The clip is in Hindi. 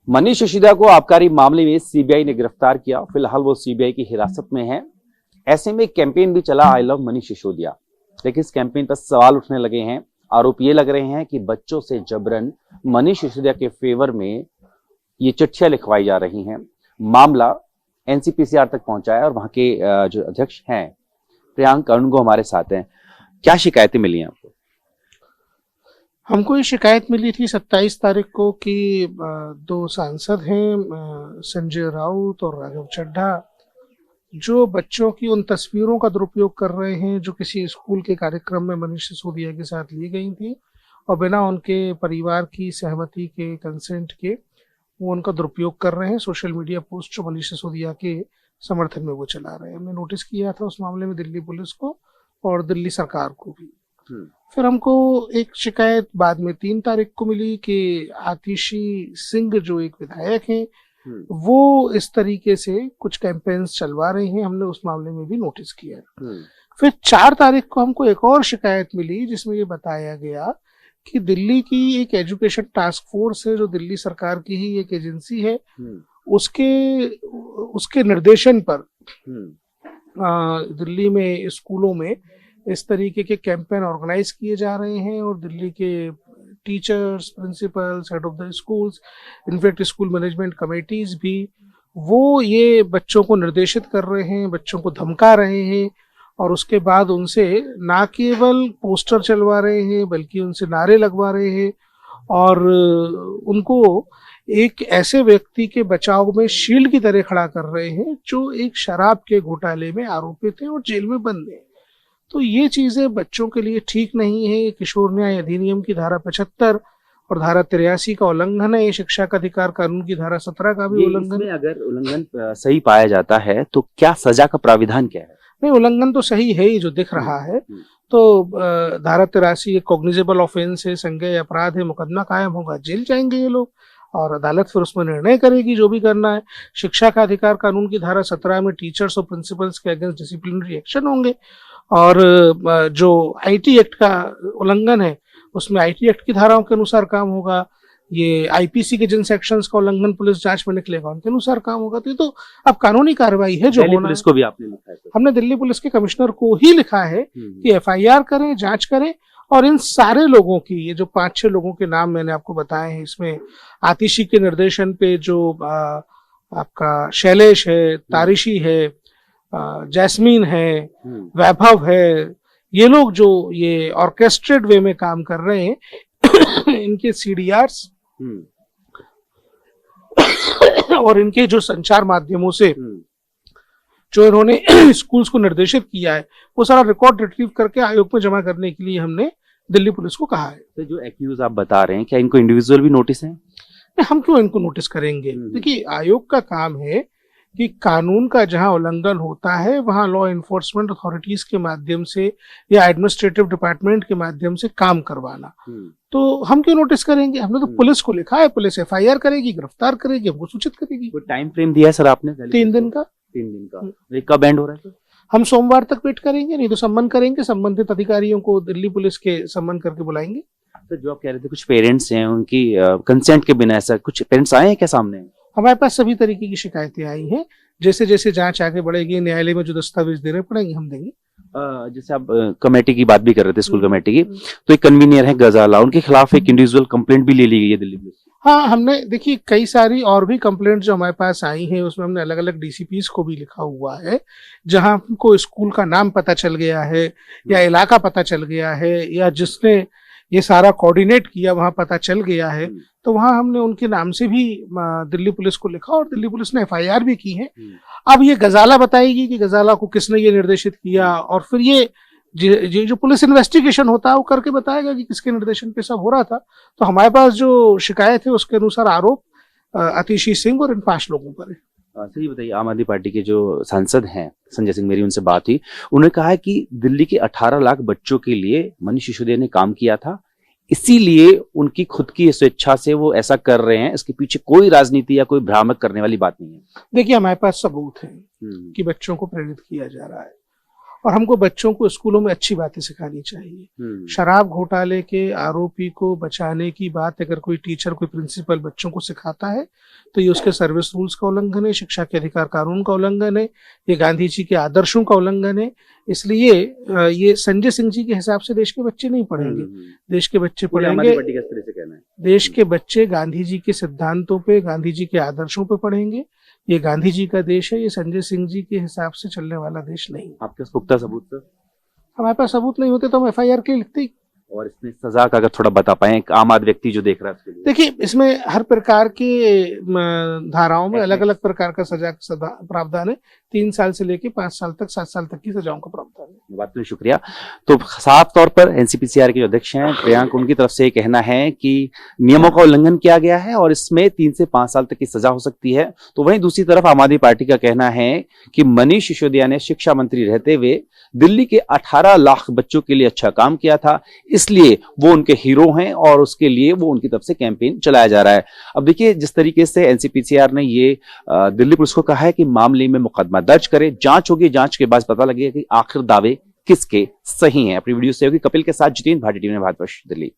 मनीष सिसोदिया को आबकारी मामले में सीबीआई ने गिरफ्तार किया। फिलहाल वो सीबीआई की हिरासत में है। ऐसे में कैंपेन भी चला आई लव मनीष सिसोदिया, लेकिन इस कैंपेन पर सवाल उठने लगे हैं। आरोप ये लग रहे हैं कि बच्चों से जबरन मनीष सिसोदिया के फेवर में ये चिट्ठियां लिखवाई जा रही हैं। मामला एनसीपीसीआर तक पहुंचा है और वहां के जो अध्यक्ष हैं प्रियांक अरुणगो हमारे साथ हैं। क्या शिकायतें मिली हैं आपको? हमको ये शिकायत मिली थी 27 तारीख को कि दो सांसद हैं संजय राउत और राघव चड्ढा, जो बच्चों की उन तस्वीरों का दुरुपयोग कर रहे हैं जो किसी स्कूल के कार्यक्रम में मनीष सिसोदिया के साथ ली गई थी और बिना उनके परिवार की सहमति के, कंसेंट के, वो उनका दुरुपयोग कर रहे हैं। सोशल मीडिया पोस्ट जो मनीष सिसोदिया के समर्थन में वो चला रहे हैं। हमने नोटिस किया था उस मामले में दिल्ली पुलिस को और दिल्ली सरकार को भी। फिर हमको एक शिकायत बाद में 3 तारीख को मिली कि आतिशी सिंह जो एक विधायक हैं वो इस तरीके से कुछ कैंपेन्स चलवा रहे हैं। हमने उस मामले में भी नोटिस किया। फिर 4 तारीख को हमको एक और शिकायत मिली जिसमें ये बताया गया कि दिल्ली की एक एजुकेशन टास्क फोर्स है जो दिल्ली सरकार की ही एक एजेंसी है, उसके निर्देशन पर दिल्ली में स्कूलों में इस तरीके के कैंपेन ऑर्गेनाइज किए जा रहे हैं और दिल्ली के teachers, principles, head of the schools, in fact school management committees भी वो ये बच्चों को निर्देशित कर रहे हैं, बच्चों को धमका रहे हैं और उसके बाद उनसे ना केवल पोस्टर चलवा रहे हैं बल्कि उनसे नारे लगवा रहे हैं और उनको एक ऐसे व्यक्ति के बचाव में शील्ड की तरह खड़ा कर रहे हैं जो एक शराब के घोटाले में आरोपित हैं और जेल में बंद हैं। तो ये चीजें बच्चों के लिए ठीक नहीं है। किशोर न्याय अधिनियम की धारा 75 और धारा 83 का उल्लंघन है। शिक्षा का अधिकार कानून की धारा 17 का भी उल्लंघन। अगर उल्लंघन सही पाया जाता है तो क्या सजा का प्राविधान क्या है? नहीं, उल्लंघन तो सही है ही जो दिख रहा है। तो धारा 83 एक कॉग्निजेबल ऑफेंस है, संज्ञेय अपराध है, मुकदमा कायम होगा, जेल जाएंगे ये लोग और अदालत फिर उसमें निर्णय करेगी जो भी करना है। शिक्षा का अधिकार कानून की धारा 17 में टीचर्स और प्रिंसिपल्स के अगेंस्ट डिसिप्लिनरी एक्शन होंगे और जो आईटी एक्ट का उल्लंघन है उसमें आईटी एक्ट की धाराओं के अनुसार काम होगा। ये आईपीसी के जिन सेक्शंस का उल्लंघन पुलिस जांच में निकलेगा उनके अनुसार काम होगा। तो ये तो अब कानूनी कार्रवाई है जो होना। पुलिस को भी आपने लिखा है? हमने दिल्ली पुलिस के कमिश्नर को ही लिखा है कि एफआईआर करें, जांच करें और इन सारे लोगों की, ये जो 5-6 लोगों के नाम मैंने आपको बताए हैं, इसमें आतिशी के निर्देशन पे जो आपका शैलेश है, तारिशी है, जैस्मीन है, वैभव है, ये लोग जो ये ऑर्केस्ट्रेट वे में काम कर रहे हैं इनके सीडीआर्स और इनके जो संचार माध्यमों से जो इन्होंने स्कूल्स को निर्देशित किया है वो सारा रिकॉर्ड रिट्रीव करके आयोग में जमा करने के लिए हमने दिल्ली पुलिस को कहा है। तो जो एक्यूज आप बता रहे हैं क्या इनको इंडिविजुअल भी नोटिस है? हम क्यों इनको नोटिस करेंगे? देखिए, आयोग का काम है कि कानून का जहां उल्लंघन होता है वहां लॉ एनफोर्समेंट अथॉरिटीज के माध्यम से या एडमिनिस्ट्रेटिव डिपार्टमेंट के माध्यम से काम करवाना। तो हम क्यों नोटिस करेंगे? हमने तो पुलिस को लिखा है, पुलिस एफआईआर करेगी, गिरफ्तार करेगी, हमको सूचित करेगी। कोई टाइम फ्रेम दिया है सर आपने? 3 दिन का। 3 दिन का। कब एंड हो रहा है? हम सोमवार तक वेट करेंगे, नहीं तो सम्मन करेंगे, संबंधित अधिकारियों को दिल्ली पुलिस के सम्मन करके बुलाएंगे। तो जो आप कह रहे थे कुछ पेरेंट्स हैं उनकी कंसेंट के बिना, ऐसा कुछ पेरेंट्स आए हैं क्या सामने? हमारे पास सभी तरीके की शिकायतें आई हैं। जैसे जैसे जांच आगे बढ़ेगी, न्यायालय में जो दस्तावेज देने पड़ेंगे हम देंगे। जैसे आप कमेटी की बात भी कर रहे थे, स्कूल कमेटी की, तो एक कन्वीनियर है गजाला, उनके खिलाफ एक इंडिविजुअल कंप्लेंट भी ले ली गई है दिल्ली पुलिस। हाँ, हमने देखिए कई सारी और भी कंप्लेंट जो हमारे पास आई हैं उसमें हमने अलग अलग डीसीपीज को भी लिखा हुआ है जहां हमको स्कूल का नाम पता चल गया है या इलाका पता चल गया है या जिसने ये सारा कोऑर्डिनेट किया वहां पता चल गया है। तो वहां हमने उनके नाम से भी दिल्ली पुलिस को लिखा और दिल्ली पुलिस ने एफआईआर भी की है। अब ये गजाला बताएगी कि गजाला को किसने ये निर्देशित किया और फिर ये जो पुलिस इन्वेस्टिगेशन होता है वो करके बताएगा कि किसके निर्देशन पे सब हो रहा था। तो हमारे पास जो शिकायत है उसके अनुसार आरोप आतिशी सिंह और इन 5 लोगों पर है। सही बताइए, आम आदमी पार्टी के जो सांसद हैं संजय सिंह, मेरी उनसे बात हुई, उन्होंने कहा है कि दिल्ली के 18 लाख बच्चों के लिए मनीष सिसोदिया ने काम किया था, इसीलिए उनकी खुद की स्वेच्छा से वो ऐसा कर रहे हैं। इसके पीछे कोई राजनीति या कोई भ्रामक करने वाली बात नहीं है। देखिए, हमारे पास सबूत है कि बच्चों को प्रेरित किया जा रहा है और हमको बच्चों को स्कूलों में अच्छी बातें सिखानी चाहिए। शराब घोटाले के आरोपी को बचाने की बात अगर कोई टीचर, कोई प्रिंसिपल बच्चों को सिखाता है तो ये उसके सर्विस रूल्स का उल्लंघन है, शिक्षा के अधिकार कानून का उल्लंघन है, ये गांधी जी के आदर्शों का उल्लंघन है। इसलिए ये संजय सिंह जी के हिसाब से देश के बच्चे नहीं पढ़ेंगे। देश के बच्चे पढ़ेंगे, देश के बच्चे गांधी जी के सिद्धांतों पे, गांधी जी के आदर्शों पे पढ़ेंगे। ये गांधी जी का देश है, ये संजय सिंह जी के हिसाब से चलने वाला देश नहीं। आपके पास पुख्ता सबूत सर? हमारे पास सबूत नहीं होते तो हम एफआईआर के लिए लिखते ही। और इसमें सजा का अगर थोड़ा बता पाए, एक आम आदमी व्यक्ति जो देख रहा है उसके लिए। देखिए, इसमें हर प्रकार के धाराओं में अलग अलग प्रकार का सजा प्रावधान है। 3 साल से लेके 5 साल तक, 7 साल तक की सजाओं का प्रावधान है। बात के लिए शुक्रिया। तो साफ तौर पर एनसीपीसीआर के जो अध्यक्ष हैं प्रियांक, उनकी तरफ से कहना है कि नियमों का उल्लंघन किया गया है और इसमें 3 से 5 साल तक की सजा हो सकती है। तो वहीं दूसरी तरफ आम आदमी पार्टी का कहना है कि मनीष सिसोदिया ने शिक्षा मंत्री रहते हुए दिल्ली के 18 लाख बच्चों के लिए अच्छा काम किया था, इसलिए वो उनके हीरो हैं और उसके लिए वो उनकी तरफ से कैंपेन चलाया जा रहा है। अब देखिए, जिस तरीके से एनसीपीसीआर ने ये दिल्ली पुलिस को कहा है कि मामले में मुकदमा दर्ज करे, जांच होगी, जांच के बाद पता लगेगा कि आखिर दावे किसके सही हैं। अपनी वीडियो से होगी कपिल के साथ जितेंद्र भाटी, टीवी भारतवर्ष, दिल्ली।